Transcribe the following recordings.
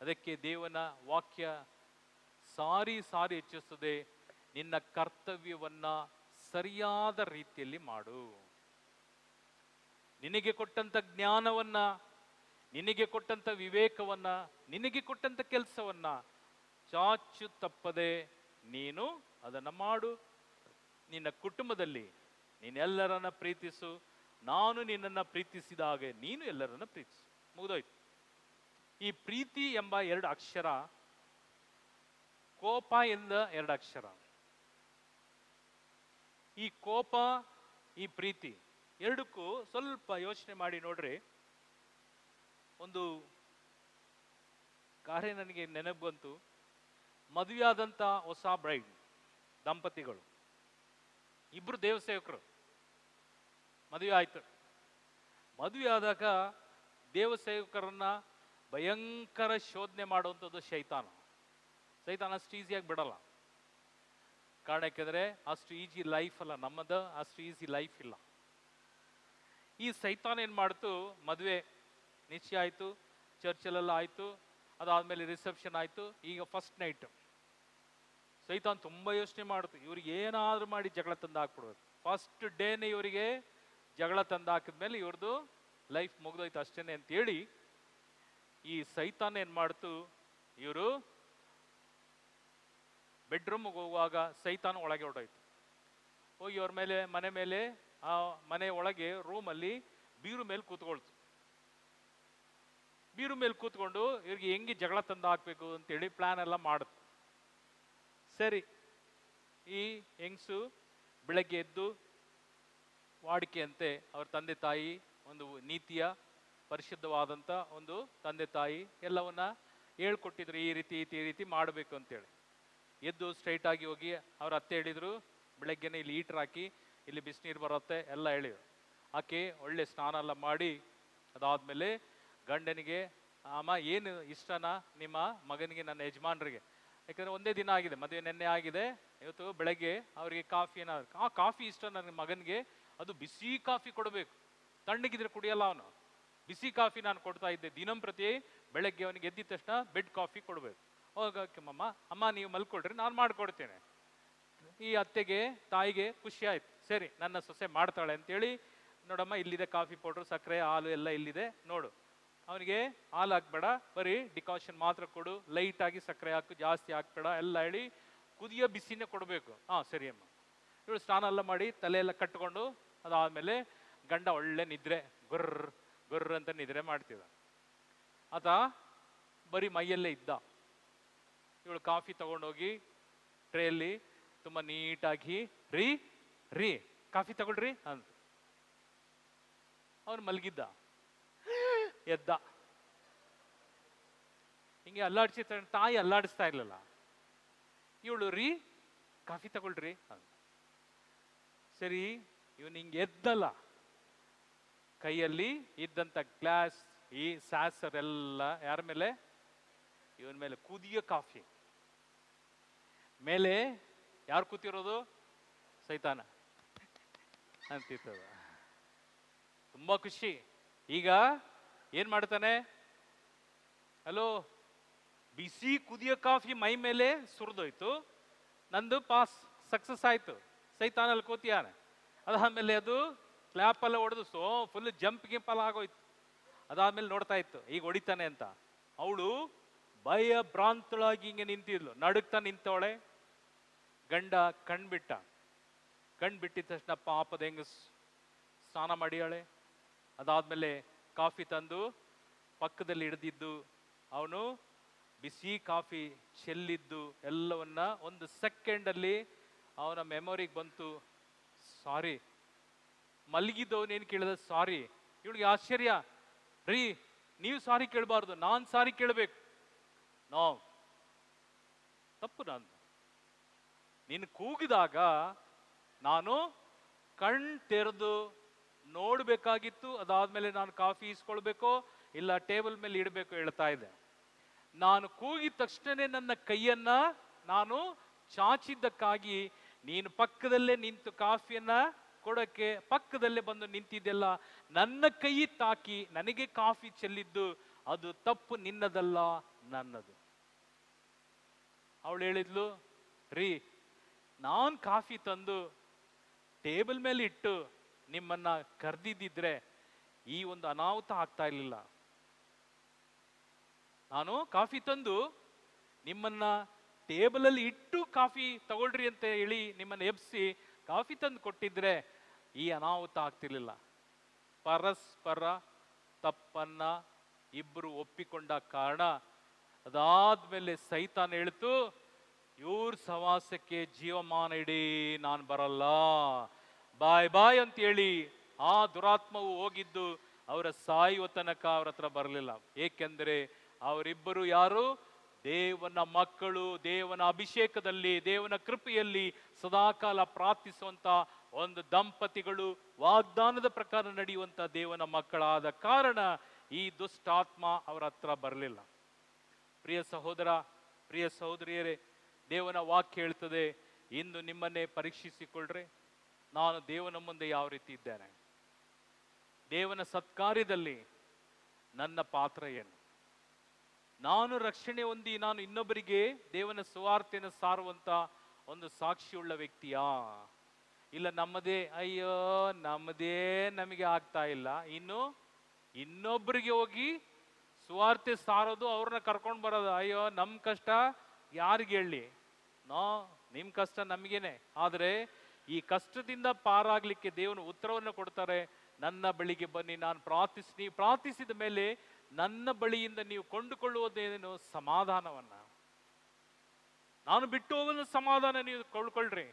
ಅದಕ್ಕೆ ದೇವನ ವಾಕ್ಯ ಸಾರಿ ಸಾರಿ ಹೆಚ್ಚಿಸುತ್ತದೆ, ನಿನ್ನ ಕರ್ತವ್ಯವನ್ನ ಸರಿಯಾದ ರೀತಿಯಲ್ಲಿ ಮಾಡು. ನಿನಗೆ ಕೊಟ್ಟಂತ ಜ್ಞಾನವನ್ನ, ನಿನಗೆ ಕೊಟ್ಟಂತ ವಿವೇಕವನ್ನ, ನಿನಗೆ ಕೊಟ್ಟಂತ ಕೆಲಸವನ್ನ ಚಾಚು ತಪ್ಪದೆ ನೀನು ಅದನ್ನ ಮಾಡು. ನಿನ್ನ ಕುಟುಂಬದಲ್ಲಿ ನೀನೆಲ್ಲರನ್ನ ಪ್ರೀತಿಸು, ನಾನು ನಿನ್ನನ್ನು ಪ್ರೀತಿಸಿದ ಹಾಗೆ ನೀನು ಎಲ್ಲರನ್ನ ಪ್ರೀತಿಸು. ಮುಗಿದೋಯ್ತು. ಈ ಪ್ರೀತಿ ಎಂಬ 2 ಅಕ್ಷರ, ಕೋಪ ಎಂದ 2 ಅಕ್ಷರ. ಈ ಕೋಪ, ಈ ಪ್ರೀತಿ ಎರಡಕ್ಕೂ ಸ್ವಲ್ಪ ಯೋಚನೆ ಮಾಡಿ ನೋಡ್ರಿ. ಒಂದು ಕಾರ್ಯ ನನಗೆ ನೆನಪು ಬಂತು. ಮದುವೆ ಆದಂತ ಹೊಸ ಬ್ರೈಡ್ ದಂಪತಿಗಳು, ಇಬ್ರು ದೇವಸೇವಕರು, ಮದುವೆ ಆಯ್ತು. ಮದುವೆ ಆದಾಗ ದೇವಸೇವಕರನ್ನ ಭಯಂಕರ ಶೋಧನೆ ಮಾಡುವಂಥದ್ದು ಶೈತಾನ ಅಷ್ಟು ಈಸಿಯಾಗಿ ಬಿಡಲ್ಲ. ಕಾರಣಕ್ಕೆಂದ್ರೆ ಅಷ್ಟು ಈಜಿ ಲೈಫ್ ಅಲ್ಲ ನಮ್ಮದು, ಅಷ್ಟು ಈಸಿ ಲೈಫ್ ಇಲ್ಲ. ಈ ಸೈತಾನ ಏನ್ ಮಾಡ್ತು, ಮದುವೆ ನಿಶ್ಚಯ ಆಯ್ತು, ಚರ್ಚಲ್ಲೆಲ್ಲ ಆಯ್ತು, ಅದಾದ್ಮೇಲೆ ರಿಸೆಪ್ಷನ್ ಆಯ್ತು, ಈಗ ಫಸ್ಟ್ ನೈಟ್. ಸೈತಾನ್ ತುಂಬಾ ಯೋಚನೆ ಮಾಡ್ತು, ಇವ್ರಿಗೆ ಏನಾದ್ರೂ ಮಾಡಿ ಜಗಳ ತಂದು ಹಾಕ್ಬಿಡ್ಬೇಕು. ಫಸ್ಟ್ ಡೇನೆ ಇವರಿಗೆ ಜಗಳ ತಂದು ಹಾಕಿದ್ಮೇಲೆ ಇವ್ರದ್ದು ಲೈಫ್ ಮುಗ್ದೋಯ್ತು ಅಷ್ಟೇನೆ ಅಂತೇಳಿ ಈ ಸೈತಾನ್ ಏನ್ ಮಾಡ್ತು, ಇವರು ಬೆಡ್ರೂಮ್ಗೆ ಹೋಗುವಾಗ ಸೈತಾನ್ ಒಳಗೆ ಹೊರಟೋಯ್ತು. ಹೋಗಿ ಅವ್ರ ಮೇಲೆ, ಮನೆ ಮೇಲೆ, ಆ ಮನೆ ಒಳಗೆ ರೂಮಲ್ಲಿ ಬೀರು ಮೇಲೆ ಕೂತ್ಕೊಳ್ತು. ಬೀರು ಮೇಲೆ ಕೂತ್ಕೊಂಡು ಇವ್ರಿಗೆ ಹೆಂಗೆ ಜಗಳ ತಂದು ಹಾಕ್ಬೇಕು ಅಂತೇಳಿ ಪ್ಲಾನ್ ಎಲ್ಲ ಮಾಡುತ್ತೆ. ಸರಿ, ಈ ಹೆಂಗಸು ಬೆಳಗ್ಗೆ ಎದ್ದು ವಾಡಿಕೆಯಂತೆ ಅವ್ರ ತಂದೆ ತಾಯಿ, ಒಂದು ನೀತಿಯ ಪರಿಶುದ್ಧವಾದಂಥ ಒಂದು ತಂದೆ ತಾಯಿ ಎಲ್ಲವನ್ನ ಹೇಳ್ಕೊಟ್ಟಿದ್ರು, ಈ ರೀತಿ ಮಾಡಬೇಕು ಅಂತೇಳಿ. ಎದ್ದು ಸ್ಟ್ರೈಟ್ ಆಗಿ ಹೋಗಿ ಅವ್ರ ಅತ್ತೆ ಹೇಳಿದ್ರು, ಬೆಳಗ್ಗೆನೆ ಇಲ್ಲಿ ಹೀಟ್ರ್ ಹಾಕಿ ಇಲ್ಲಿ ಬಿಸಿನೀರು ಬರುತ್ತೆ ಎಲ್ಲ ಹೇಳಿದ್ರು. ಆಕೆ ಒಳ್ಳೆ ಸ್ನಾನ ಎಲ್ಲ ಮಾಡಿ ಅದಾದ್ಮೇಲೆ ಗಂಡನಿಗೆ, ಅಮ್ಮ ಏನು ಇಷ್ಟನಾ ನಿಮ್ಮ ಮಗನಿಗೆ, ನನ್ನ ಯಜಮಾನ್ರಿಗೆ, ಯಾಕಂದ್ರೆ ಒಂದೇ ದಿನ ಆಗಿದೆ, ಮದುವೆ ನೆನ್ನೆ ಆಗಿದೆ, ಇವತ್ತು ಬೆಳಗ್ಗೆ ಅವರಿಗೆ ಕಾಫಿ ಏನಾದ್ರು, ಆ ಕಾಫಿ ಇಷ್ಟ ನನ್ನ ಮಗನಿಗೆ, ಅದು ಬಿಸಿ ಕಾಫಿ ಕೊಡಬೇಕು, ತಣ್ಣಗಿದ್ರೆ ಕುಡಿಯಲ್ಲ ಅವನು, ಬಿಸಿ ಕಾಫಿ ನಾನು ಕೊಡ್ತಾ ಇದ್ದೆ ದಿನಂಪ್ರತಿ. ಬೆಳಗ್ಗೆ ಅವನಿಗೆ ಎದ್ದಿದ ತಕ್ಷಣ ಬೆಡ್ ಕಾಫಿ ಕೊಡಬೇಕು. ಹೋಗಮ್ಮ, ಅಮ್ಮ ನೀವು ಮಲ್ಕೊಳ್ರಿ, ನಾನು ಮಾಡ್ಕೊಡ್ತೇನೆ. ಈ ಅತ್ತೆಗೆ, ತಾಯಿಗೆ ಖುಷಿ ಆಯ್ತು. ಸರಿ, ನನ್ನ ಸೊಸೆ ಮಾಡ್ತಾಳೆ ಅಂತೇಳಿ, ನೋಡಮ್ಮ ಇಲ್ಲಿದೆ ಕಾಫಿ ಪೌಡ್ರು, ಸಕ್ಕರೆ, ಹಾಲು ಎಲ್ಲ ಇಲ್ಲಿದೆ, ನೋಡು ಅವನಿಗೆ ಹಾಲು ಹಾಕ್ಬೇಡ, ಬರೀ ಡಿಕಾಷನ್ ಮಾತ್ರ ಕೊಡು, ಲೈಟ್ ಆಗಿ ಸಕ್ಕರೆ ಹಾಕು, ಜಾಸ್ತಿ ಹಾಕ್ಬೇಡ ಎಲ್ಲ ಹೇಳಿ ಕುದಿಯೋ ಬಿಸಿನೇ ಕೊಡಬೇಕು. ಸರಿ ಅಮ್ಮ. ಇವಳು ಸ್ನಾನ ಎಲ್ಲ ಮಾಡಿ ತಲೆ ಎಲ್ಲ ಕಟ್ಕೊಂಡು ಅದಾದ್ಮೇಲೆ ಗಂಡ ಒಳ್ಳೆ ನಿದ್ರೆ, ಗುರ್ರ ಅಂತ ನಿದ್ರೆ ಮಾಡ್ತಿದ್ದ. ಆತ ಬರೀ ಮೈಯಲ್ಲೇ ಇದ್ದ. ಇವಳು ಕಾಫಿ ತಗೊಂಡೋಗಿ ಟ್ರೇಯಲ್ಲಿ ತುಂಬಾ ನೀಟಾಗಿ, ರೀ ಕಾಫಿ ತಗೊಳ್ರಿ ಅಂತ. ಅವನು ಮಲಗಿದ್ದ, ಎದ್ದ, ಹಿಂಗೆ ಅಲ್ಲಾಡಿಸಿ, ತಾಯಿ ಅಲ್ಲಾಡಿಸ್ತಾ ಇರ್ಲಿಲ್ಲ. ಇವಳು ಕಾಫಿ ತಗೊಳ್ರಿ ಅಂತ. ಸರಿ, ಇವನು ಹಿಂಗೆ ಎದ್ದಲ್ಲ, ಕೈಯಲ್ಲಿ ಇದ್ದಂತ ಗ್ಲಾಸ್, ಈ ಸ್ಯಾಸರ್ ಎಲ್ಲ ಯಾರ ಮೇಲೆ, ಇವನ ಮೇಲೆ, ಕುದಿಯೋ ಕಾಫಿ ಮೇಲೆ ಯಾರು ಕೂತಿರೋದು, ಸೈತಾನ ಅಂತಿರ್ತದ. ತುಂಬಾ ಖುಷಿ. ಈಗ ಏನ್ ಮಾಡ್ತಾನೆ, ಹಲೋ, ಬಿಸಿ ಕುದಿಯೋ ಕಾಫಿ ಮೈ ಮೇಲೆ ಸುರಿದೋಯ್ತು, ನಂದು ಪಾಸ್ ಸಕ್ಸಸ್ ಆಯ್ತು, ಸೈತಾನಲ್ಲಿ ಕೂತಿಯಾನೆ. ಅದಾದ್ಮೇಲೆ ಅದು ಕ್ಲಾಪ್ ಎಲ್ಲ ಹೊಡೆದು ಫುಲ್ ಜಂಪ್ ಗಿಂಪಲ್ಲ ಆಗೋಯ್ತು. ಅದಾದ್ಮೇಲೆ ನೋಡ್ತಾ ಇತ್ತು ಈಗ ಹೊಡಿತಾನೆ ಅಂತ. ಅವಳು ಭಯ ಭ್ರಾಂತಳಾಗಿ ಹಿಂಗೆ ನಿಂತಿದ್ಲು, ನಡುಕ್ತಾ ನಿಂತವಳೆ. ಗಂಡ ಕಣ್ಬಿಟ್ಟ. ಕಣ್ಬಿಟ್ಟಿದ ತಕ್ಷಣ ಪಾಪದ ಹೆಂಗಸ್ ಸ್ನಾನ ಮಾಡಿಯಾಳೆ. ಅದಾದ್ಮೇಲೆ ಕಾಫಿ ತಂದು ಪಕ್ಕದಲ್ಲಿ ಹಿಡಿದಿದ್ದು, ಅವನು ಬಿಸಿ ಕಾಫಿ ಚೆಲ್ಲಿದ್ದು ಎಲ್ಲವನ್ನ ಒಂದು ಸೆಕೆಂಡಲ್ಲಿ ಅವನ ಮೆಮೊರಿಗೆ ಬಂತು. ಸಾರಿ, ಮಲಗಿದ್ದವನೇನು ಕೇಳಿದ ಸಾರಿ. ಇವಳಿಗೆ ಆಶ್ಚರ್ಯ, ನೀವು ಸಾರಿ ಕೇಳಬಾರ್ದು, ನಾನು ಸಾರಿ ಕೇಳಬೇಕು. ತಪ್ಪು ನಂದು. ನೀನು ಕೂಗಿದಾಗ ನಾನು ಕಣ್ ತೆರೆದು ನೋಡ್ಬೇಕಾಗಿತ್ತು. ಅದಾದ್ಮೇಲೆ ನಾನು ಕಾಫಿ ಇಸ್ಕೊಳ್ಬೇಕೋ ಇಲ್ಲ ಟೇಬಲ್ ಮೇಲೆ ಇಡಬೇಕು ಹೇಳ್ತಾ ಇದ್ದೆ. ನಾನು ಕೂಗಿದ ತಕ್ಷಣ ನನ್ನ ಕೈಯನ್ನ ನಾನು ಚಾಚಿದ್ದಕ್ಕಾಗಿ ನೀನು ಪಕ್ಕದಲ್ಲೇ ನಿಂತು ಕಾಫಿಯನ್ನ ಕೊಡಕ್ಕೆ ಪಕ್ಕದಲ್ಲೇ ಬಂದು ನಿಂತಿದ್ದೆಲ್ಲ, ನನ್ನ ಕೈ ತಾಕಿ ನನಗೆ ಕಾಫಿ ಚೆಲ್ಲಿದ್ದು ಅದು ತಪ್ಪು ನಿನ್ನದಲ್ಲ ನನ್ನದು. ಅವಳು ಹೇಳಿದ್ಲು, ರೀ ನಾನು ಕಾಫಿ ತಂದು ಟೇಬಲ್ ಮೇಲೆ ಇಟ್ಟು ನಿಮ್ಮನ್ನ ಕರೆದಿದ್ದಿದ್ರೆ ಈ ಒಂದು ಅನಾಹುತ ಆಗ್ತಾ ಇರಲಿಲ್ಲ. ನಾನು ಕಾಫಿ ತಂದು ನಿಮ್ಮನ್ನ ಟೇಬಲಲ್ಲಿ ಇಟ್ಟು ಕಾಫಿ ತಗೊಳ್ರಿ ಅಂತ ಹೇಳಿ ನಿಮ್ಮನ್ನ ಎಬ್ಸಿ ಕಾಫಿ ತಂದು ಕೊಟ್ಟಿದ್ರೆ ಈ ಅನಾಹುತ ಆಗ್ತಿರ್ಲಿಲ್ಲ. ಪರಸ್ಪರ ತಪ್ಪನ್ನ ಇಬ್ಬರು ಒಪ್ಪಿಕೊಂಡ ಕಾರಣ ಅದಾದ್ಮೇಲೆ ಸೈತಾನ್ ಹೇಳ್ತು, ಇವ್ರ ಸವಾಸಕ್ಕೆ ಜೀವಮಾನ ಇಡೀ ನಾನು ಬರಲ್ಲ, ಬಾಯ್ ಬಾಯ್ ಅಂತ ಹೇಳಿ ಆ ದುರಾತ್ಮವು ಹೋಗಿದ್ದು ಅವರ ಸಾಯುವ ತನಕ ಅವ್ರ ಹತ್ರ ಬರಲಿಲ್ಲ. ಏಕೆಂದರೆ ಅವರಿಬ್ಬರು ಯಾರು? ದೇವನ ಮಕ್ಕಳು, ದೇವನ ಅಭಿಷೇಕದಲ್ಲಿ, ದೇವನ ಕೃಪೆಯಲ್ಲಿ ಸದಾಕಾಲ ಪ್ರಾರ್ಥಿಸುವಂತ ಒಂದು ದಂಪತಿಗಳು, ವಾಗ್ದಾನದ ಪ್ರಕಾರ ನಡೆಯುವಂತ ದೇವನ ಮಕ್ಕಳಾದ ಕಾರಣ ಈ ದುಷ್ಟಾತ್ಮ ಅವರ ಹತ್ರ ಬರಲಿಲ್ಲ. ಪ್ರಿಯ ಸಹೋದರ, ಪ್ರಿಯ ಸಹೋದರಿಯರೇ, ದೇವನ ವಾಕ್ಯ ಹೇಳ್ತದೆ, ಇಂದು ನಿಮ್ಮನ್ನೇ ಪರೀಕ್ಷಿಸಿಕೊಳ್ಳ್ರಿ, ನಾನು ದೇವನ ಮುಂದೆ ಯಾವ ರೀತಿ ಇದ್ದೇನೆ, ದೇವನ ಸತ್ಕಾರ್ಯದಲ್ಲಿ ನನ್ನ ಪಾತ್ರ ಏನು, ನಾನು ರಕ್ಷಣೆ ಹೊಂದಿ ನಾನು ಇನ್ನೊಬ್ಬರಿಗೆ ದೇವನ ಸುವಾರ್ತೆಯನ್ನು ಸಾರುವಂತ ಒಂದು ಸಾಕ್ಷಿಯುಳ್ಳ ವ್ಯಕ್ತಿಯಾ, ಇಲ್ಲ ನಮ್ಮದೇ ಅಯ್ಯೋ ನಮ್ಮದೇ ನಮಗೆ ಆಗ್ತಾ ಇಲ್ಲ, ಇನ್ನು ಇನ್ನೊಬ್ಬರಿಗೆ ಹೋಗಿ ಸುವಾರ್ತೆ ಸಾರೋದು, ಅವ್ರನ್ನ ಕರ್ಕೊಂಡು ಬರೋದು, ಅಯ್ಯೋ ನಮ್ಮ ಕಷ್ಟ ಯಾರಿಗೆ ಹೇಳಿ, ನಿಮ್ಮ ಕಷ್ಟ ನಮಗೇನೆ. ಆದರೆ ಈ ಕಷ್ಟದಿಂದ ಪಾರಾಗ್ಲಿಕ್ಕೆ ದೇವನು ಉತ್ತರವನ್ನು ಕೊಡ್ತಾರೆ. ನನ್ನ ಬಳಿಗೆ ಬನ್ನಿ, ನಾನು ನೀವು ಪ್ರಾರ್ಥಿಸಿದ ಮೇಲೆ ನನ್ನ ಬಳಿಯಿಂದ ನೀವು ಕೊಂಡುಕೊಳ್ಳುವುದೇನು? ಸಮಾಧಾನವನ್ನ. ನಾನು ಬಿಟ್ಟು ಹೋಗೋದು ಸಮಾಧಾನ ನೀವು ಕೊಳ್ಳ್ರಿ.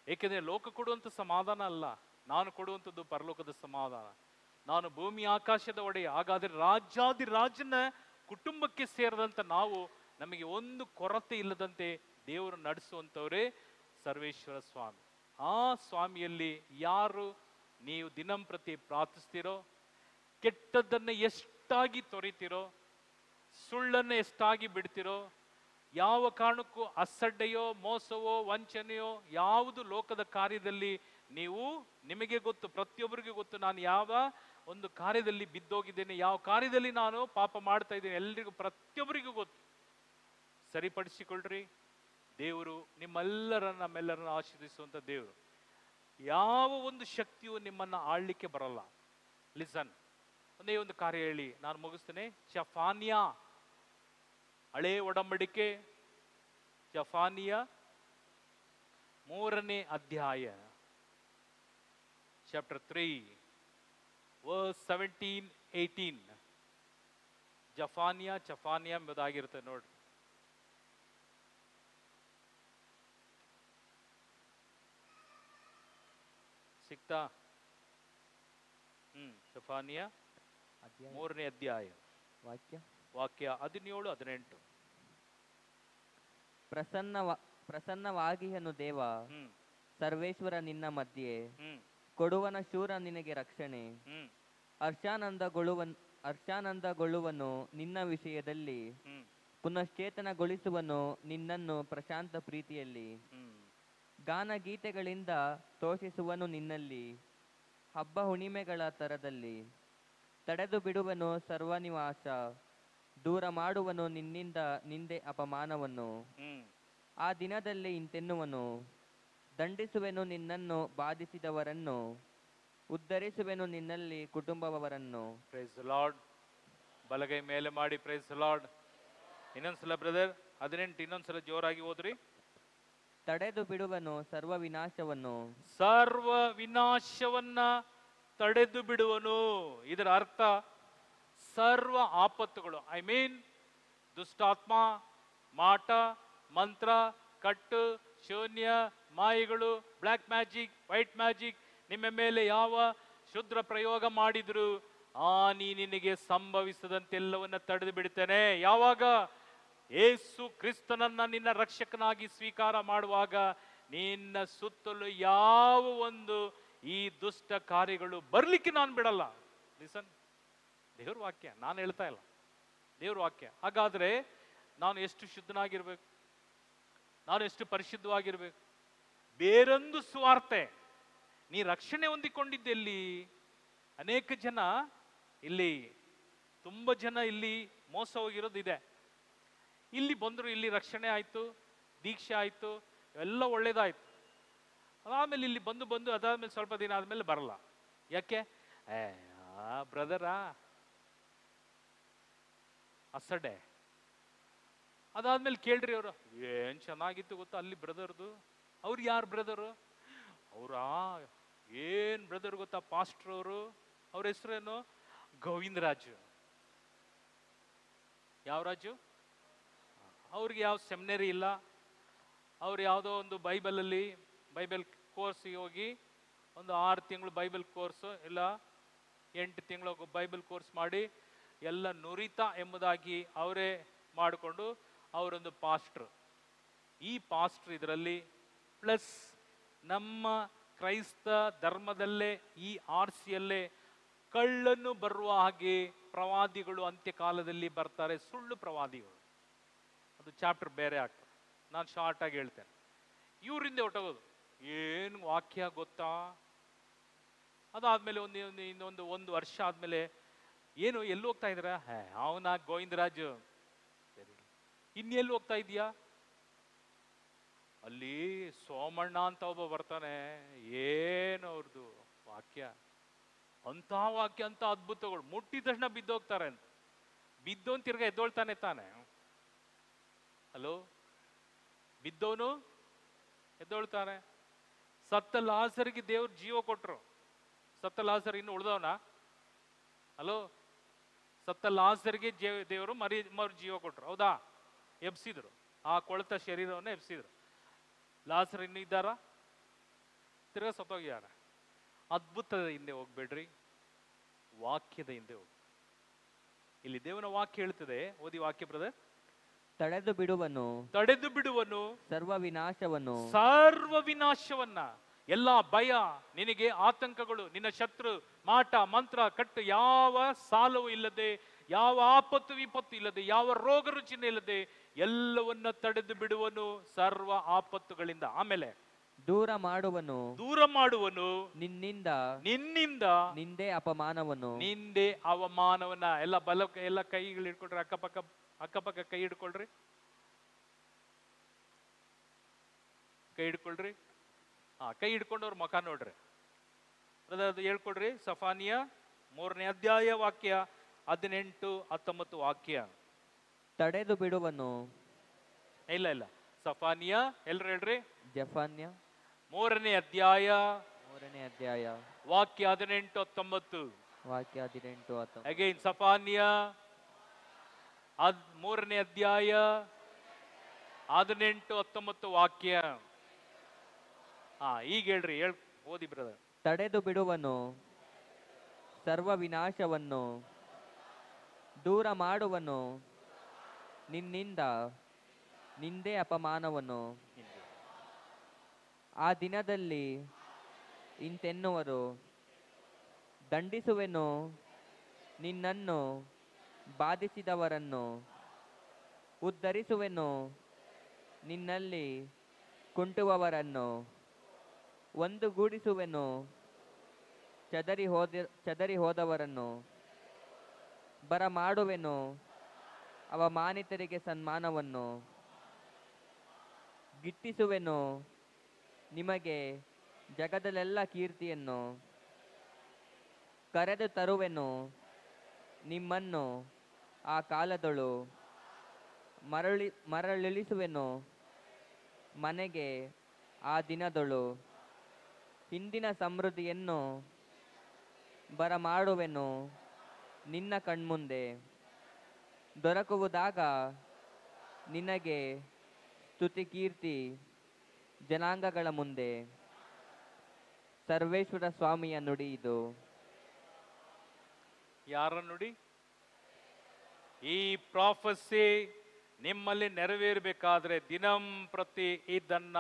ಏಕೆಂದರೆ ಲೋಕ ಕೊಡುವಂಥ ಸಮಾಧಾನ ಅಲ್ಲ, ನಾನು ಕೊಡುವಂಥದ್ದು ಪರಲೋಕದ ಸಮಾಧಾನ. ನಾನು ಭೂಮಿ ಆಕಾಶದ ಒಡೆಯ. ಹಾಗಾದ್ರೆ ರಾಜ್ಯಾದಿ ರಾಜನ ಕುಟುಂಬಕ್ಕೆ ಸೇರಿದಂತ ನಾವು, ನಮಗೆ ಒಂದು ಕೊರತೆ ಇಲ್ಲದಂತೆ ದೇವರು ನಡೆಸುವಂಥವರೇ ಸರ್ವೇಶ್ವರ ಸ್ವಾಮಿ. ಆ ಸ್ವಾಮಿಯಲ್ಲಿ ಯಾರು ನೀವು ದಿನಂಪ್ರತಿ ಪ್ರಾರ್ಥಿಸ್ತೀರೋ, ಕೆಟ್ಟದ್ದನ್ನು ಎಷ್ಟಾಗಿ ತೊರಿತೀರೋ, ಸುಳ್ಳನ್ನು ಎಷ್ಟಾಗಿ ಬಿಡ್ತಿರೋ, ಯಾವ ಕಾರಣಕ್ಕೂ ಅಸಡ್ಡೆಯೋ ಮೋಸವೋ ವಂಚನೆಯೋ ಯಾವುದು ಲೋಕದ ಕಾರ್ಯದಲ್ಲಿ ನೀವು, ನಿಮಗೆ ಗೊತ್ತು, ಪ್ರತಿಯೊಬ್ಬರಿಗೂ ಗೊತ್ತು, ನಾನು ಯಾವ ಒಂದು ಕಾರ್ಯದಲ್ಲಿ ಬಿದ್ದೋಗಿದ್ದೇನೆ, ಯಾವ ಕಾರ್ಯದಲ್ಲಿ ನಾನು ಪಾಪ ಮಾಡ್ತಾ ಇದ್ದೇನೆ, ಎಲ್ರಿಗೂ ಪ್ರತಿಯೊಬ್ಬರಿಗೂ ಗೊತ್ತು. ಸರಿಪಡಿಸಿಕೊಳ್ಳ್ರಿ. ದೇವರು ನಮ್ಮೆಲ್ಲರನ್ನ ಆಶೀರ್ವದಿಸುವಂತ ದೇವರು. ಯಾವ ಒಂದು ಶಕ್ತಿಯು ನಿಮ್ಮನ್ನ ಆಳ್ಲಿಕ್ಕೆ ಬರಲ್ಲ. ಲಿಸನ್, ಒಂದೇ ಒಂದು ಕಾರ್ಯ ಹೇಳಿ ನಾನು ಮುಗಿಸ್ತೇನೆ. ಜಫಾನ್ಯ ಹಳೇ ಒಡಂಬಡಿಕೆ, ಜಫಾನಿಯ 3ನೇ ಅಧ್ಯಾಯ, ಚಾಪ್ಟರ್ 3 verse 17-18. ಜಫಾನಿಯ ಎಂಬುದಾಗಿರುತ್ತೆ ನೋಡ್ರಿ. ಸಿಕ್ತಾ? ಜಫಾನಿಯ 3ನೇ ಅಧ್ಯಾಯ, ವಾಕ್ಯ 17-18. ಪ್ರಸನ್ನವಾಗಿಯನು ದೇವ ಸರ್ವೇಶ್ವರ ನಿನ್ನ ಮಧ್ಯೆ, ಕೊಡುವನ ಶೂರ ನಿನಗೆ ರಕ್ಷಣೆ. ಹರ್ಷಾನಂದಗೊಳ್ಳುವನು ನಿನ್ನ ವಿಷಯದಲ್ಲಿ, ಪುನಶ್ಚೇತನಗೊಳಿಸುವನು ನಿನ್ನನ್ನು ಪ್ರಶಾಂತ ಪ್ರೀತಿಯಲ್ಲಿ. ಗಾನ ಗೀತೆಗಳಿಂದ ತೋಷಿಸುವನು ನಿನ್ನಲ್ಲಿ, ಹಬ್ಬ ಹುಣ್ಣಿಮೆಗಳ ತರದಲ್ಲಿ. ತಡೆದು ಬಿಡುವನು ಸರ್ವನಿವಾಸ, ದೂರ ಮಾಡುವನು ನಿನ್ನಿಂದ ನಿಂದೆ ಅಪಮಾನವನ್ನು. ಆ ದಿನದಲ್ಲಿ ಇಂತೆನ್ನುವನು, ದಂಡಿಸುವೆನು ನಿನ್ನನ್ನು ಬಾಧಿಸಿದವರನ್ನು, ಉದ್ಧರಿಸುವೆನು ನಿನ್ನಲ್ಲಿ ಕುಟುಂಬವರನ್ನು. Price the lord. ಬಲಗೈ ಮೇಲೆ ಮಾಡಿ ಪ್ರೈಸ್ ದಿ ಲಾರ್ಡ್. ಇನ್ನೊಂದ್ಸಲ ಬ್ರದರ್ 18 ಇನ್ನೊಂದ್ಸಲ ಜೋರಾಗಿ ಓದ್ರಿ. ತಡೆದು ಬಿಡುವನು ಸರ್ವ ವಿನಾಶವನ್ನ ತಡೆದು ಬಿಡುವನು. ಇದರ ಅರ್ಥ ಸರ್ವ ಆಪತ್ತುಗಳು, ಐ ಮೀನ್ ದುಷ್ಟಾತ್ಮ, ಮಾಟ, ಮಂತ್ರ, ಕಟ್ಟು, ಶೂನ್ಯ, ಮಾಯಿಗಳು, ಬ್ಲ್ಯಾಕ್ ಮ್ಯಾಜಿಕ್, ವೈಟ್ ಮ್ಯಾಜಿಕ್, ನಿಮ್ಮ ಮೇಲೆ ಯಾವ ಶುದ್ರ ಪ್ರಯೋಗ ಮಾಡಿದ್ರು ನಿನಗೆ ಸಂಭವಿಸದಂತೆಲ್ಲವನ್ನ ತಡೆದು ಬಿಡ್ತೇನೆ. ಯಾವಾಗ? ಯೇಸು ಕ್ರಿಸ್ತನನ್ನ ನಿನ್ನ ರಕ್ಷಕನಾಗಿ ಸ್ವೀಕಾರ ಮಾಡುವಾಗ ನಿನ್ನ ಸುತ್ತಲೂ ಯಾವ ಒಂದು ಈ ದುಷ್ಟ ಕಾರ್ಯಗಳು ಬರ್ಲಿಕ್ಕೆ ನಾನು ಬಿಡಲ್ಲ. ಲಿಸನ್, ದೇವ್ರ ವಾಕ್ಯ, ನಾನು ಹೇಳ್ತಾ ಇಲ್ಲ, ದೇವ್ರ ವಾಕ್ಯ. ಹಾಗಾದ್ರೆ ನಾನು ಎಷ್ಟು ಶುದ್ಧನಾಗಿರ್ಬೇಕು, ನಾನು ಎಷ್ಟು ಪರಿಶುದ್ಧವಾಗಿರ್ಬೇಕು? ಬೇರೊಂದು ಸ್ವಾರ್ತೆ, ನೀ ರಕ್ಷಣೆ ಹೊಂದಿಕೊಂಡಿದ್ದೆಲ್ಲಿ? ಅನೇಕ ಜನ ಇಲ್ಲಿ, ತುಂಬ ಜನ ಇಲ್ಲಿ ಮೋಸ ಹೋಗಿರೋದಿದೆ. ಇಲ್ಲಿ ಬಂದರು, ಇಲ್ಲಿ ರಕ್ಷಣೆ ಆಯಿತು, ದೀಕ್ಷೆ ಆಯಿತು, ಎಲ್ಲ ಒಳ್ಳೇದಾಯ್ತು. ಅದಾದಮೇಲೆ ಇಲ್ಲಿ ಬಂದು ಅದಾದ್ಮೇಲೆ ಸ್ವಲ್ಪ ದಿನ ಆದಮೇಲೆ ಬರಲ್ಲ. ಯಾಕೆ? ಬ್ರದರಾ ಅಸಡೆ. ಅದಾದ್ಮೇಲೆ ಕೇಳ್ರಿ, ಅವರು ಏನು ಚೆನ್ನಾಗಿತ್ತು ಗೊತ್ತಾ ಅಲ್ಲಿ ಬ್ರದರ್ದು. ಅವ್ರು ಯಾರು ಬ್ರದರು? ಅವರಾ ಏನು ಬ್ರದರ್ ಗೊತ್ತಾ, ಪಾಸ್ಟರ್ ಅವರು. ಅವ್ರ ಹೆಸರೇನು? ಗೋವಿಂದರಾಜು. ಯಾವ ರಾಜು? ಅವ್ರಿಗೆ ಯಾವ ಸೆಮಿನರಿ ಇಲ್ಲ. ಅವ್ರು ಯಾವುದೋ ಒಂದು ಬೈಬಲ್ ಕೋರ್ಸಿಗೆ ಹೋಗಿ ಒಂದು 6 ತಿಂಗಳು ಬೈಬಲ್ ಕೋರ್ಸು ಇಲ್ಲ 8 ತಿಂಗಳು ಬೈಬಲ್ ಕೋರ್ಸ್ ಮಾಡಿ ಎಲ್ಲ ನುರಿತ ಎಂಬುದಾಗಿ ಅವರೇ ಮಾಡಿಕೊಂಡು ಅವರೊಂದು ಪಾಸ್ಟ್ರು. ಈ ಪಾಸ್ಟ್ರ್ ಇದರಲ್ಲಿ ಪ್ಲಸ್ ನಮ್ಮ ಕ್ರೈಸ್ತ ಧರ್ಮದಲ್ಲೇ ಈ ಆರ್ಸಿಯಲ್ಲೇ ಕಳ್ಳನ್ನು ಬರುವ ಹಾಗೆ ಪ್ರವಾದಿಗಳು ಅಂತ್ಯಕಾಲದಲ್ಲಿ ಬರ್ತಾರೆ, ಸುಳ್ಳು ಪ್ರವಾದಿಗಳು. ಅದು ಚಾಪ್ಟರ್ ಬೇರೆ ಆಗ್ತದೆ, ನಾನು ಶಾರ್ಟ್ ಆಗಿ ಹೇಳ್ತೇನೆ. ಇವರಿಂದ ಹೊಟ್ಟೋಗೋದು ಏನು ವಾಕ್ಯ ಗೊತ್ತಾ. ಅದಾದ್ಮೇಲೆ ಒಂದು ವರ್ಷ ಆದ್ಮೇಲೆ ಏನು ಎಲ್ಲಿ ಹೋಗ್ತಾ ಇದ್ರ? ಅವನ ಗೋವಿಂದರಾಜು. ಸರಿ, ಇನ್ನೆಲ್ಲಿ ಹೋಗ್ತಾ ಇದೀಯಾ? ಅಲ್ಲಿ ಸೋಮಣ್ಣ ಅಂತ ಒಬ್ಬ ಬರ್ತಾನೆ, ಏನು ಅವ್ರದ್ದು ವಾಕ್ಯ, ಅಂತ ವಾಕ್ಯ, ಅಂತ ಅದ್ಭುತಗಳು, ಮುಟ್ಟಿದ ತಕ್ಷಣ ಬಿದ್ದೋಗ್ತಾರೆ ಅಂತ. ಬಿದ್ದೋನ್ ತಿರ್ಗಾ ಎದ್ದೋಳ್ತಾನೆ ತಾನೆ. ಹಲೋ, ಬಿದ್ದವನು ಎದ್ದೋಳ್ತಾನೆ. ಸತ್ತ ಲಾಜರಿಗೆ ದೇವ್ರು ಜೀವ ಕೊಟ್ರು. ಸತ್ತ ಲಾಜರ್ ಇನ್ನು ಉಳ್ದವನ? ಹಲೋ, ಸತ್ತ ಲಾಜರ್ಗೆ ದೇವರು ಮರು ಜೀವ ಕೊಟ್ರು, ಹೌದಾ? ಎಬ್ಸಿದ್ರು, ಆ ಕೊಳೆತ ಶರೀರವನ್ನು ಎಬ್ಸಿದ್ರು. ಲಾಜರ್ ಇನ್ನು ಇದ್ದಾರ? ತಿರ್ಗಾ ಸತ್ತೋಗ್ಯಾರ. ಅದ್ಭುತದ ಹಿಂದೆ ಹೋಗ್ಬೇಡ್ರಿ, ವಾಕ್ಯದ ಹಿಂದೆ ಹೋಗಿ. ಇಲ್ಲಿ ದೇವನ ವಾಕ್ಯ ಹೇಳ್ತದೆ, ಓದಿ ವಾಕ್ಯ ಬ್ರದರ್. ತಡೆದು ಬಿಡುವನು ಸರ್ವ ವಿನಾಶವನ್ನ. ಎಲ್ಲ ಭಯ, ನಿನಗೆ ಆತಂಕಗಳು, ನಿನ್ನ ಶತ್ರು ಮಾಟ ಮಂತ್ರ ಕಟ್ಟು ಯಾವ ಸಾಲವೂ ಇಲ್ಲದೆ, ಯಾವ ಆಪತ್ತು ವಿಪತ್ತು ಇಲ್ಲದೆ, ಯಾವ ರೋಗ ರುಚಿನ ಇಲ್ಲದೆ ಎಲ್ಲವನ್ನ ತಡೆದು ಬಿಡುವನು ಸರ್ವ ಆಪತ್ತುಗಳಿಂದ. ಆಮೇಲೆ ದೂರ ಮಾಡುವನು ನಿನ್ನಿಂದ ನಿಂದೆ ಅಪಮಾನವನು. ಎಲ್ಲ ಕೈಗಳು ಹಿಡ್ಕೊಳ್ರಿ, ಅಕ್ಕಪಕ್ಕ ಕೈ ಹಿಡ್ಕೊಳ್ರಿ, ಕೈ ಹಿಡ್ಕೊಂಡವ್ರ ಮುಖ ನೋಡ್ರಿ. ಅದು ಹೇಳ್ಕೊಡ್ರಿ. ಸಫಾನಿಯ 3ನೇ ಅಧ್ಯಾಯ ವಾಕ್ಯ 18-19 ವಾಕ್ಯ. ತಡೆದು ಬಿಡುವನು. ಇಲ್ಲ, ಸಫಾನಿಯ ಎಲ್ರು ಹೇಳ್ರಿ. ಜಫಾನ್ಯ 3ನೇ ಅಧ್ಯಾಯ ವಾಕ್ಯ 18-19. ಅಗೈನ್ ಸಫಾನಿಯ 3ನೇ ಅಧ್ಯಾಯ 18-19 ವಾಕ್ಯ. ಈಗ ಹೇಳ್ರಿ, ಓದಿ ಬ್ರದರ್. ತಡೆದು ಬಿಡುವನು ಸರ್ವ ವಿನಾಶವನ್ನು, ದೂರ ಮಾಡುವನು ನಿನ್ನಿಂದ ನಿಂದೆ ಅಪಮಾನವನ್ನು. ಆ ದಿನದಲ್ಲಿ ಇಂತೆನ್ನುವರು, ದಂಡಿಸುವೆನು ನಿನ್ನನ್ನು ಬಾಧಿಸಿದವರನ್ನು, ಉದ್ಧರಿಸುವೆನು ನಿನ್ನಲ್ಲಿ ಕುಂಟುವವರನ್ನು, ಒಂದುಗೂಡಿಸುವೆನು ಚದರಿ ಹೋದವರನ್ನು, ಬರಮಾಡುವೆನು ಅವಮಾನಿತರಿಗೆ ಸನ್ಮಾನವನ್ನು, ಗಿಟ್ಟಿಸುವೆನು ನಿಮಗೆ ಜಗದಲ್ಲೆಲ್ಲ ಕೀರ್ತಿಯನ್ನು, ಕರೆದು ತರುವೆನು ನಿಮ್ಮನ್ನು ಆ ಕಾಲದಳು, ಮರಳಿಳಿಸುವೆನು ಮನೆಗೆ ಆ ದಿನದಳು, ಹಿಂದಿನ ಸಮೃದ್ಧಿಯನ್ನು ಬರಮಾಡುವೆನು ನಿನ್ನ ಕಣ್ಮುಂದೆ, ದೊರಕುವುದಾಗ ನಿನಗೆ ಸ್ತುತಿ ಕೀರ್ತಿ ಜನಾಂಗಗಳ ಮುಂದೆ. ಸರ್ವೇಶ್ವರ ಸ್ವಾಮಿಯ ನುಡಿ ಇದು. ಯಾರ ನುಡಿ? ಈ ಪ್ರಾಫೆಸಿ ನಿಮ್ಮಲ್ಲಿ ನೆರವೇರಬೇಕಾದ್ರೆ ದಿನಂ ಪ್ರತಿ ಇದನ್ನ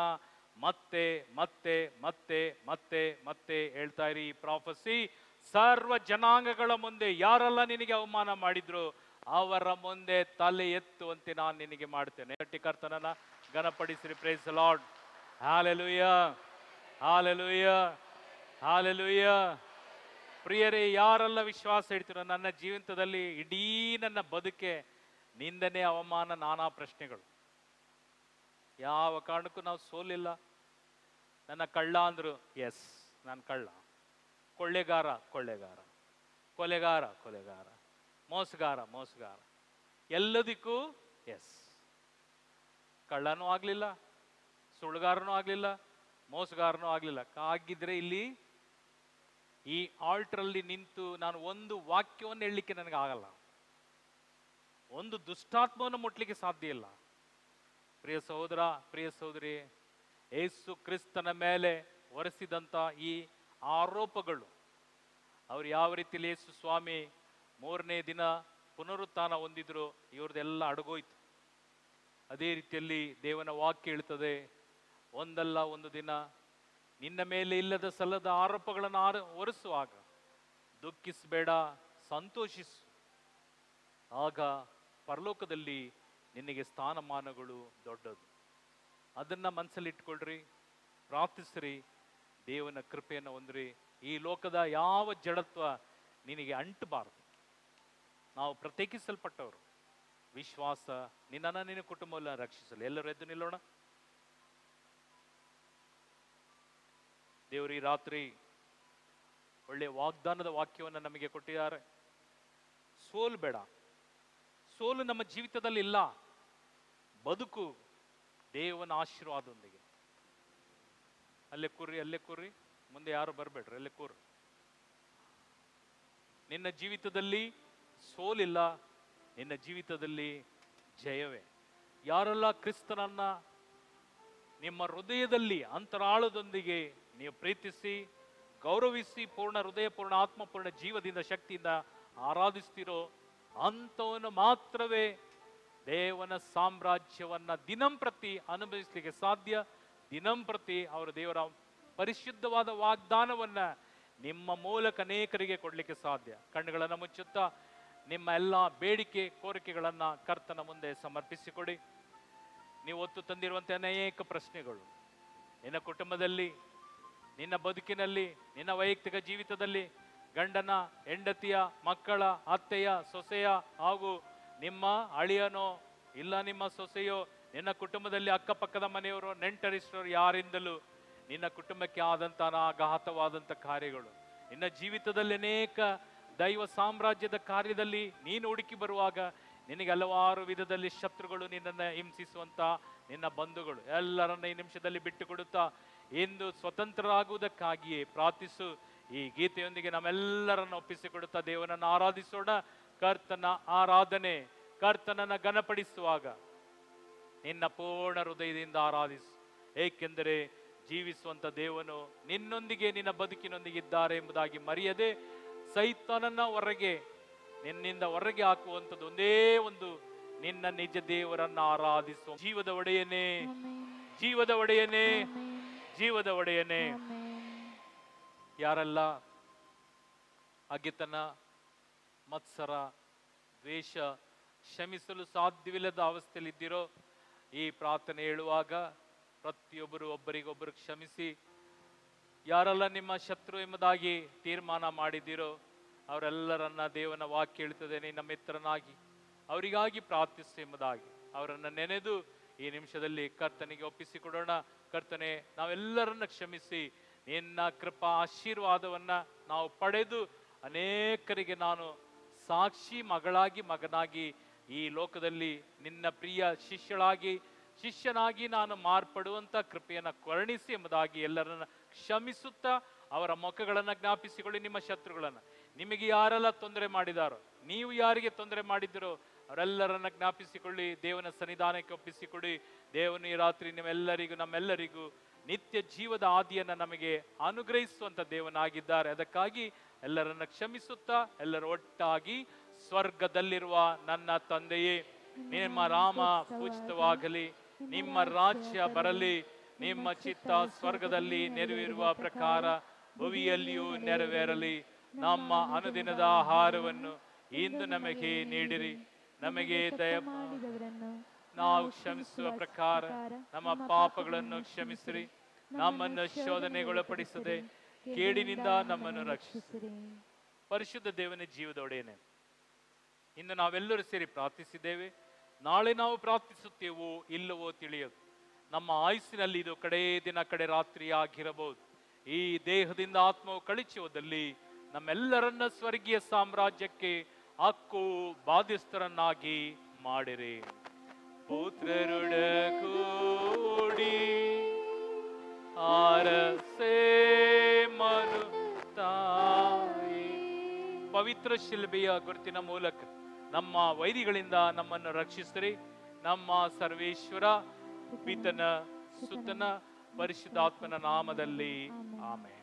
ಮತ್ತೆ ಮತ್ತೆ ಮತ್ತೆ ಮತ್ತೆ ಮತ್ತೆ ಹೇಳ್ತಾ ಇರಿ. ಈ ಪ್ರಾಫೆಸಿ ಸರ್ವ ಜನಾಂಗಗಳ ಮುಂದೆ ಯಾರೆಲ್ಲ ನಿನಗೆ ಅವಮಾನ ಮಾಡಿದ್ರು ಅವರ ಮುಂದೆ ತಲೆ ಎತ್ತುವಂತೆ ನಾನು ನಿನಗೆ ಮಾಡ್ತೇನೆ. ಕರ್ತನನ್ನ ಘನಪಡಿಸಿರಿ. Praise the Lord. Hallelujah, hallelujah, hallelujah. ಪ್ರಿಯರೇ, ಯಾರೆಲ್ಲ ವಿಶ್ವಾಸ ಇಡ್ತೀರೋ ನನ್ನ ಜೀವಿತದಲ್ಲಿ ಇಡೀ ನನ್ನ ಬದುಕೆ ನಿಂದನೆ, ಅವಮಾನ, ನಾನಾ ಪ್ರಶ್ನೆಗಳು. ಯಾವ ಕಾರಣಕ್ಕೂ ನಾವು ಸೋಲಿಲ್ಲ. ನನ್ನ ಕಳ್ಳ ಅಂದ್ರು, ಎಸ್ ನಾನು ಕಳ್ಳ. ಕೊಳ್ಳೆಗಾರ, ಕೊಳ್ಳೆಗಾರ. ಕೊಲೆಗಾರ, ಕೊಲೆಗಾರ. ಮೋಸಗಾರ, ಮೋಸಗಾರ. ಎಲ್ಲದಕ್ಕೂ ಎಸ್. ಕಳ್ಳನೂ ಆಗ್ಲಿಲ್ಲ, ಸುಳ್ಳುಗಾರನೂ ಆಗ್ಲಿಲ್ಲ, ಮೋಸಗಾರನೂ ಆಗ್ಲಿಲ್ಲ. ಆಗಿದ್ರೆ ಇಲ್ಲಿ ಈ ಆಲ್ಟ್ರಲ್ಲಿ ನಿಂತು ನಾನು ಒಂದು ವಾಕ್ಯವನ್ನು ಹೇಳಲಿಕ್ಕೆ ನನಗೆ ಆಗಲ್ಲ, ಒಂದು ದುಷ್ಟಾತ್ಮವನ್ನು ಮುಟ್ಲಿಕ್ಕೆ ಸಾಧ್ಯ ಇಲ್ಲ. ಪ್ರಿಯ ಸಹೋದರ, ಪ್ರಿಯ ಸಹೋದರಿ, ಯೇಸು ಕ್ರಿಸ್ತನ ಮೇಲೆ ಹೊರಿಸಿದಂಥ ಈ ಆರೋಪಗಳು, ಅವ್ರು ಯಾವ ರೀತಿಯಲ್ಲಿ ಯೇಸು ಸ್ವಾಮಿ 3ನೇ ದಿನ ಪುನರುತ್ಥಾನ ಹೊಂದಿದ್ರು, ಇವ್ರದ್ದೆಲ್ಲ ಅಡಗೋಯ್ತು. ಅದೇ ರೀತಿಯಲ್ಲಿ ದೇವನ ವಾಕ್ಯ ಹೇಳ್ತದೆ, ಒಂದಲ್ಲ ಒಂದು ದಿನ ನಿನ್ನ ಮೇಲೆ ಇಲ್ಲದ ಸಲ್ಲದ ಆರೋಪಗಳನ್ನು ಹೊರಿಸುವಾಗ ದುಃಖಿಸಬೇಡ, ಸಂತೋಷಿಸು. ಆಗ ಪರಲೋಕದಲ್ಲಿ ನಿನಗೆ ಸ್ಥಾನಮಾನಗಳು ದೊಡ್ಡದು. ಅದನ್ನ ಮನಸ್ಸಲ್ಲಿಟ್ಕೊಳ್ರಿ, ಪ್ರಾರ್ಥಿಸ್ರಿ, ದೇವನ ಕೃಪೆಯನ್ನು ಹೊಂದ್ರಿ. ಈ ಲೋಕದ ಯಾವ ಜಡತ್ವ ನಿನಗೆ ಅಂಟಬಾರದು. ನಾವು ಪ್ರತ್ಯೇಕಿಸಲ್ಪಟ್ಟವರು. ವಿಶ್ವಾಸ ನಿನ್ನನ್ನು ನಿನ್ನ ಕುಟುಂಬವನ್ನು ರಕ್ಷಿಸಲು. ಎಲ್ಲರೂ ಎದ್ದು ನಿಲ್ಲೋಣ. ದೇವರು ಈ ರಾತ್ರಿ ಒಳ್ಳೆಯ ವಾಗ್ದಾನದ ವಾಕ್ಯವನ್ನು ನಮಗೆ ಕೊಟ್ಟಿದ್ದಾರೆ. ಸೋಲು ಬೇಡ. ಸೋಲು ನಮ್ಮ ಜೀವಿತದಲ್ಲಿ ಇಲ್ಲ. ಬದುಕು ದೇವನ ಆಶೀರ್ವಾದದೊಂದಿಗೆ. ಅಲ್ಲೇ ಕೂರ್ರಿ, ಅಲ್ಲೇ ಕೂರ್ರಿ, ಮುಂದೆ ಯಾರು ಬರಬೇಡ್ರಿ, ಅಲ್ಲೇ ಕೂರ್ರಿ. ನಿನ್ನ ಜೀವಿತದಲ್ಲಿ ಸೋಲಿಲ್ಲ, ನಿನ್ನ ಜೀವಿತದಲ್ಲಿ ಜಯವೇ. ಯಾರೆಲ್ಲ ಕ್ರಿಸ್ತನನ್ನ ನಿಮ್ಮ ಹೃದಯದಲ್ಲಿ ಅಂತರಾಳದೊಂದಿಗೆ ನೀವು ಪ್ರೀತಿಸಿ, ಗೌರವಿಸಿ, ಪೂರ್ಣ ಹೃದಯ, ಪೂರ್ಣ ಆತ್ಮ, ಪೂರ್ಣ ಜೀವದಿಂದ, ಶಕ್ತಿಯಿಂದ ಆರಾಧಿಸ್ತಿರೋ ಅಂಥವನು ಮಾತ್ರವೇ ದೇವನ ಸಾಮ್ರಾಜ್ಯವನ್ನ ದಿನಂಪ್ರತಿ ಅನುಭವಿಸಲಿಕ್ಕೆ ಸಾಧ್ಯ. ದಿನಂಪ್ರತಿ ಅವರ ದೇವರ ಪರಿಶುದ್ಧವಾದ ವಾಗ್ದಾನವನ್ನ ನಿಮ್ಮ ಮೂಲಕ ಅನೇಕರಿಗೆ ಕೊಡಲಿಕ್ಕೆ ಸಾಧ್ಯ. ಕಣ್ಣುಗಳನ್ನು ಮುಚ್ಚುತ್ತಾ ನಿಮ್ಮ ಎಲ್ಲ ಬೇಡಿಕೆ ಕೋರಿಕೆಗಳನ್ನ ಕರ್ತನ ಮುಂದೆ ಸಮರ್ಪಿಸಿಕೊಡಿ. ನೀವು ಹೊತ್ತು ತಂದಿರುವಂತೆ ಅನೇಕ ಪ್ರಶ್ನೆಗಳು ನಿನ್ನ ಕುಟುಂಬದಲ್ಲಿ, ನಿನ್ನ ಬದುಕಿನಲ್ಲಿ, ನಿನ್ನ ವೈಯಕ್ತಿಕ ಜೀವಿತದಲ್ಲಿ, ಗಂಡನ, ಹೆಂಡತಿಯ, ಮಕ್ಕಳ, ಅತ್ತೆಯ, ಸೊಸೆಯ, ಹಾಗೂ ನಿಮ್ಮ ಅಳಿಯನೋ ಇಲ್ಲ ನಿಮ್ಮ ಸೊಸೆಯೋ, ನಿನ್ನ ಕುಟುಂಬದಲ್ಲಿ ಅಕ್ಕಪಕ್ಕದ ಮನೆಯವರು, ನೆಂಟರಿಷ್ಟರು, ಯಾರಿಂದಲೂ ನಿನ್ನ ಕುಟುಂಬಕ್ಕೆ ಆದಂಥ ಅನಾಘಾತವಾದಂಥ ಕಾರ್ಯಗಳು, ನಿನ್ನ ಜೀವಿತದಲ್ಲಿ ಅನೇಕ ದೈವ ಸಾಮ್ರಾಜ್ಯದ ಕಾರ್ಯದಲ್ಲಿ ನೀನು ಹುಡುಕಿ ಬರುವಾಗ ನಿನಗೆ ಹಲವಾರು ವಿಧದಲ್ಲಿ ಶತ್ರುಗಳು ನಿನ್ನನ್ನು ಹಿಂಸಿಸುವಂತ ನಿನ್ನ ಬಂಧುಗಳು ಎಲ್ಲರನ್ನ ಈ ನಿಮಿಷದಲ್ಲಿ ಬಿಟ್ಟು ಕೊಡುತ್ತಾ ಇಂದು ಸ್ವತಂತ್ರರಾಗುವುದಕ್ಕಾಗಿಯೇ ಪ್ರಾರ್ಥಿಸು. ಈ ಗೀತೆಯೊಂದಿಗೆ ನಮ್ಮೆಲ್ಲರನ್ನು ಒಪ್ಪಿಸಿಕೊಡುತ್ತಾ ದೇವನನ್ನು ಆರಾಧಿಸೋಣ. ಕರ್ತನ ಆರಾಧನೆ, ಕರ್ತನನ್ನು ಘನಪಡಿಸುವಾಗ ನಿನ್ನ ಪೂರ್ಣ ಹೃದಯದಿಂದ ಆರಾಧಿಸು. ಏಕೆಂದರೆ ಜೀವಿಸುವಂತ ದೇವನು ನಿನ್ನೊಂದಿಗೆ, ನಿನ್ನ ಬದುಕಿನೊಂದಿಗೆ ಇದ್ದಾರೆ ಎಂಬುದಾಗಿ ಮರೆಯದೆ ಸೈತಾನನ ಹೊರಗೆ, ನಿನ್ನಿಂದ ಹೊರಗೆ ಹಾಕುವಂಥದ್ದು ಒಂದೇ ಒಂದು, ನಿನ್ನ ನಿಜ ದೇವರನ್ನ ಆರಾಧಿಸುವ. ಜೀವದ ಒಡೆಯನೇ, ಜೀವದ ಒಡೆಯನೇ, ಜೀವದ ಒಡೆಯನೇ. ಯಾರೆಲ್ಲ ಹಗೆತನ, ಮತ್ಸರ, ದ್ವೇಷ, ಕ್ಷಮಿಸಲು ಸಾಧ್ಯವಿಲ್ಲದ ಅವಸ್ಥೆಯಲ್ಲಿದ್ದೀರೋ, ಈ ಪ್ರಾರ್ಥನೆ ಹೇಳುವಾಗ ಪ್ರತಿಯೊಬ್ಬರು ಒಬ್ಬರಿಗೊಬ್ಬರು ಕ್ಷಮಿಸಿ. ಯಾರೆಲ್ಲ ನಿಮ್ಮ ಶತ್ರು ಎಂಬುದಾಗಿ ತೀರ್ಮಾನ ಮಾಡಿದ್ದೀರೋ ಅವರೆಲ್ಲರನ್ನ ದೇವನ ವಾಕ್ಯ ಹೇಳ್ತದೆ, ನಿನ್ನ ಮಿತ್ರನಾಗಿ ಅವರಿಗಾಗಿ ಪ್ರಾರ್ಥಿಸು ಎಂಬುದಾಗಿ ಅವರನ್ನು ನೆನೆದು ಈ ನಿಮಿಷದಲ್ಲಿ ಕರ್ತನಿಗೆ ಒಪ್ಪಿಸಿಕೊಡೋಣ. ಕರ್ತನೆ, ನಾವೆಲ್ಲರನ್ನ ಕ್ಷಮಿಸಿ ನಿನ್ನ ಕೃಪಾ ಆಶೀರ್ವಾದವನ್ನ ನಾವು ಪಡೆದು ಅನೇಕರಿಗೆ ನಾನು ಸಾಕ್ಷಿ ಮಗಳಾಗಿ, ಮಗನಾಗಿ ಈ ಲೋಕದಲ್ಲಿ ನಿನ್ನ ಪ್ರಿಯ ಶಿಷ್ಯನಾಗಿ ನಾನು ಮಾರ್ಪಡುವಂತ ಕೃಪೆಯನ್ನ ಕರುಣಿಸಿ ಎಂಬುದಾಗಿ ಎಲ್ಲರನ್ನ ಕ್ಷಮಿಸುತ್ತಾ ಅವರ ಮುಖಗಳನ್ನು ಜ್ಞಾಪಿಸಿಕೊಳ್ಳಿ. ನಿಮ್ಮ ಶತ್ರುಗಳನ್ನ, ನಿಮಗೆ ಯಾರೆಲ್ಲ ತೊಂದರೆ ಮಾಡಿದಾರೋ, ನೀವು ಯಾರಿಗೆ ತೊಂದರೆ ಮಾಡಿದಿರೋ ಅವರೆಲ್ಲರನ್ನ ಜ್ಞಾಪಿಸಿಕೊಳ್ಳಿ. ದೇವನ ಸನ್ನಿಧಾನಕ್ಕೆ ಒಪ್ಪಿಸಿಕೊಡಿ. ದೇವನು ಈ ರಾತ್ರಿ ನಮ್ಮೆಲ್ಲರಿಗೂ ನಿತ್ಯ ಜೀವದ ಆದಿಯನ್ನ ನಮಗೆ ಅನುಗ್ರಹಿಸುವಂತ ದೇವನಾಗಿದ್ದಾರೆ. ಅದಕ್ಕಾಗಿ ಎಲ್ಲರನ್ನ ಕ್ಷಮಿಸುತ್ತಾ ಎಲ್ಲರೂ ಒಟ್ಟಾಗಿ, ಸ್ವರ್ಗದಲ್ಲಿರುವ ನನ್ನ ತಂದೆಯೇ, ನಿಮ್ಮ ನಾಮ ಪೂಜಿತವಾಗಲಿ, ನಿಮ್ಮ ರಾಜ್ಯ ಬರಲಿ, ನಿಮ್ಮ ಚಿತ್ತ ಸ್ವರ್ಗದಲ್ಲಿ ನೆರವೇರುವ ಪ್ರಕಾರ ಭುವಿಯಲ್ಲಿಯೂ ನೆರವೇರಲಿ. ನಮ್ಮ ಅನುದಿನದ ಆಹಾರವನ್ನು ಇಂದು ನಮಗೆ ನೀಡಿರಿ. ನಮಗೆ ನಾವು ಕ್ಷಮಿಸುವ ಪ್ರಕಾರ ನಮ್ಮ ಪಾಪಗಳನ್ನು ಕ್ಷಮಿಸಿರಿ. ನಮ್ಮನ್ನು ಶೋಧನೆಗೊಳಪಡಿಸದೆ ಕೇಡಿನಿಂದ ನಮ್ಮನ್ನು ರಕ್ಷಿಸಿರಿ. ಪರಿಶುದ್ಧ ದೇವನೇ, ಜೀವದ ಒಡೆಯನೇ, ಇಂದು ನಾವೆಲ್ಲರೂ ಸೇರಿ ಪ್ರಾರ್ಥಿಸಿದ್ದೇವೆ. ನಾಳೆ ನಾವು ಪ್ರಾರ್ಥಿಸುತ್ತೇವೋ ಇಲ್ಲವೋ ತಿಳಿಯದು. ನಮ್ಮ ಆಯುಸ್ಸಿನಲ್ಲಿ ಇದು ಕಡೇ ದಿನ ಕಡೆ ರಾತ್ರಿ ಆಗಿರಬಹುದು. ಈ ದೇಹದಿಂದ ಆತ್ಮವು ಕಳಚಿ ಹೋದಲ್ಲಿ ನಮ್ಮೆಲ್ಲರನ್ನ ಸ್ವರ್ಗೀಯ ಸಾಮ್ರಾಜ್ಯಕ್ಕೆ ಹಕ್ಕು ಬಾಧ್ಯಸ್ಥರನ್ನಾಗಿ ಮಾಡಿರಿ. ಪುತ್ರರುಡಗೂಡಿ ಆರಸೆ ಮನು ತಾಯಿ. ಪವಿತ್ರ ಶಿಲ್ಬೆಯ ಗುರುತಿನ ಮೂಲಕ ನಮ್ಮ ವೈರಿಗಳಿಂದ ನಮ್ಮನ್ನು ರಕ್ಷಿಸಿರಿ. ನಮ್ಮ ಸರ್ವೇಶ್ವರ ಪಿತನ ಸುತನ ಪರಿಶುದ್ಧಾತ್ಮನ ನಾಮದಲ್ಲಿ ಆಮೆನ್.